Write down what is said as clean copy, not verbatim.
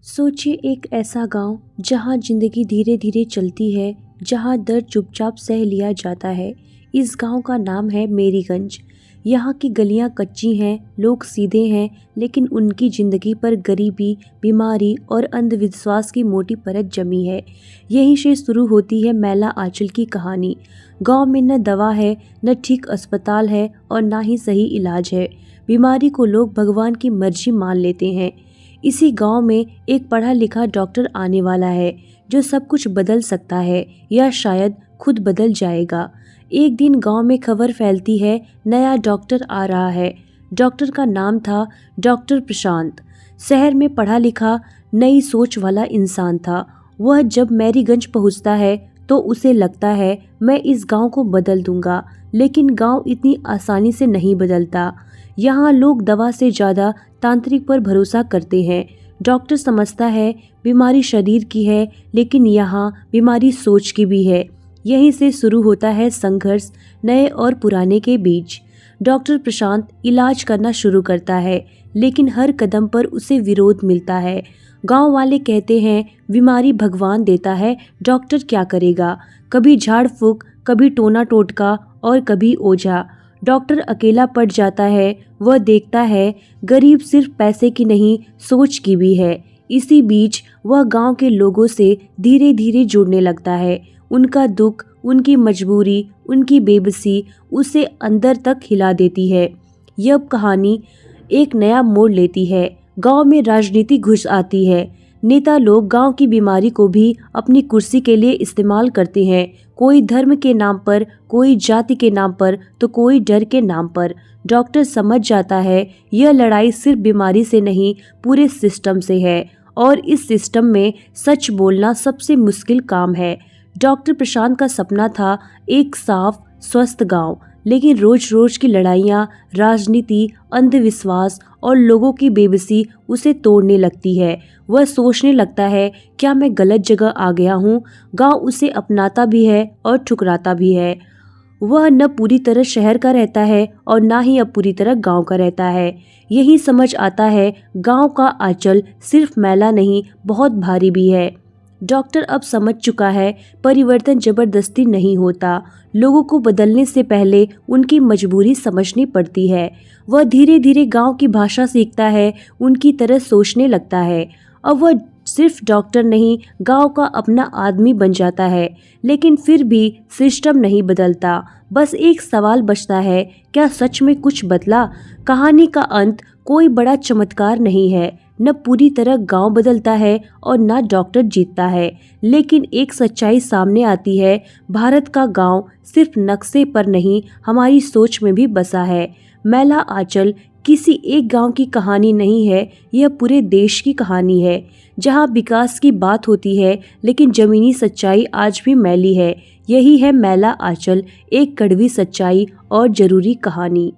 सोचिए एक ऐसा गांव जहां जिंदगी धीरे धीरे चलती है, जहां दर्द चुपचाप सह लिया जाता है। इस गांव का नाम है मेरीगंज। यहाँ की गलियां कच्ची हैं, लोग सीधे हैं, लेकिन उनकी जिंदगी पर गरीबी, बीमारी और अंधविश्वास की मोटी परत जमी है। यहीं से शुरू होती है मैला आंचल की कहानी। गांव में न दवा है, न ठीक अस्पताल है और ना ही सही इलाज है। बीमारी को लोग भगवान की मर्जी मान लेते हैं। इसी गांव में एक पढ़ा लिखा डॉक्टर आने वाला है जो सब कुछ बदल सकता है या शायद खुद बदल जाएगा। एक दिन गांव में खबर फैलती है, नया डॉक्टर आ रहा है। डॉक्टर का नाम था डॉक्टर प्रशांत। शहर में पढ़ा लिखा, नई सोच वाला इंसान था। वह जब मैरीगंज पहुंचता है तो उसे लगता है मैं इस गांव को बदल दूंगा, लेकिन गांव इतनी आसानी से नहीं बदलता। यहाँ लोग दवा से ज़्यादा तांत्रिक पर भरोसा करते हैं। डॉक्टर समझता है बीमारी शरीर की है, लेकिन यहाँ बीमारी सोच की भी है। यहीं से शुरू होता है संघर्ष नए और पुराने के बीच। डॉक्टर प्रशांत इलाज करना शुरू करता है, लेकिन हर कदम पर उसे विरोध मिलता है। गांव वाले कहते हैं बीमारी भगवान देता है, डॉक्टर क्या करेगा। कभी झाड़ फूक, कभी टोना टोटका और कभी ओझा। डॉक्टर अकेला पड़ जाता है। वह देखता है गरीब सिर्फ पैसे की नहीं, सोच की भी है। इसी बीच वह गांव के लोगों से धीरे धीरे जुड़ने लगता है। उनका दुख, उनकी मजबूरी, उनकी बेबसी उसे अंदर तक हिला देती है। यह कहानी एक नया मोड़ लेती है। गांव में राजनीति घुस आती है। नेता लोग गांव की बीमारी को भी अपनी कुर्सी के लिए इस्तेमाल करते हैं। कोई धर्म के नाम पर, कोई जाति के नाम पर, तो कोई डर के नाम पर। डॉक्टर समझ जाता है यह लड़ाई सिर्फ बीमारी से नहीं, पूरे सिस्टम से है, और इस सिस्टम में सच बोलना सबसे मुश्किल काम है। डॉक्टर प्रशांत का सपना था एक साफ स्वस्थ गांव, लेकिन रोज रोज की लड़ाइयाँ, राजनीति, अंधविश्वास और लोगों की बेबसी उसे तोड़ने लगती है। वह सोचने लगता है क्या मैं गलत जगह आ गया हूँ। गांव उसे अपनाता भी है और ठुकराता भी है। वह न पूरी तरह शहर का रहता है और ना ही अब पूरी तरह गांव का रहता है। यही समझ आता है गांव का आंचल सिर्फ मैला नहीं, बहुत भारी भी है। डॉक्टर अब समझ चुका है परिवर्तन जबरदस्ती नहीं होता। लोगों को बदलने से पहले उनकी मजबूरी समझनी पड़ती है। वह धीरे धीरे गांव की भाषा सीखता है, उनकी तरह सोचने लगता है। अब वह सिर्फ डॉक्टर नहीं, गांव का अपना आदमी बन जाता है। लेकिन फिर भी सिस्टम नहीं बदलता। बस एक सवाल बचता है, क्या सच में कुछ बदला? कहानी का अंत कोई बड़ा चमत्कार नहीं है। न पूरी तरह गांव बदलता है और न डॉक्टर जीतता है, लेकिन एक सच्चाई सामने आती है, भारत का गांव सिर्फ नक्शे पर नहीं, हमारी सोच में भी बसा है। मैला आंचल किसी एक गांव की कहानी नहीं है, यह पूरे देश की कहानी है, जहां विकास की बात होती है लेकिन जमीनी सच्चाई आज भी मैली है। यही है मैला आंचल, एक कड़वी सच्चाई और जरूरी कहानी।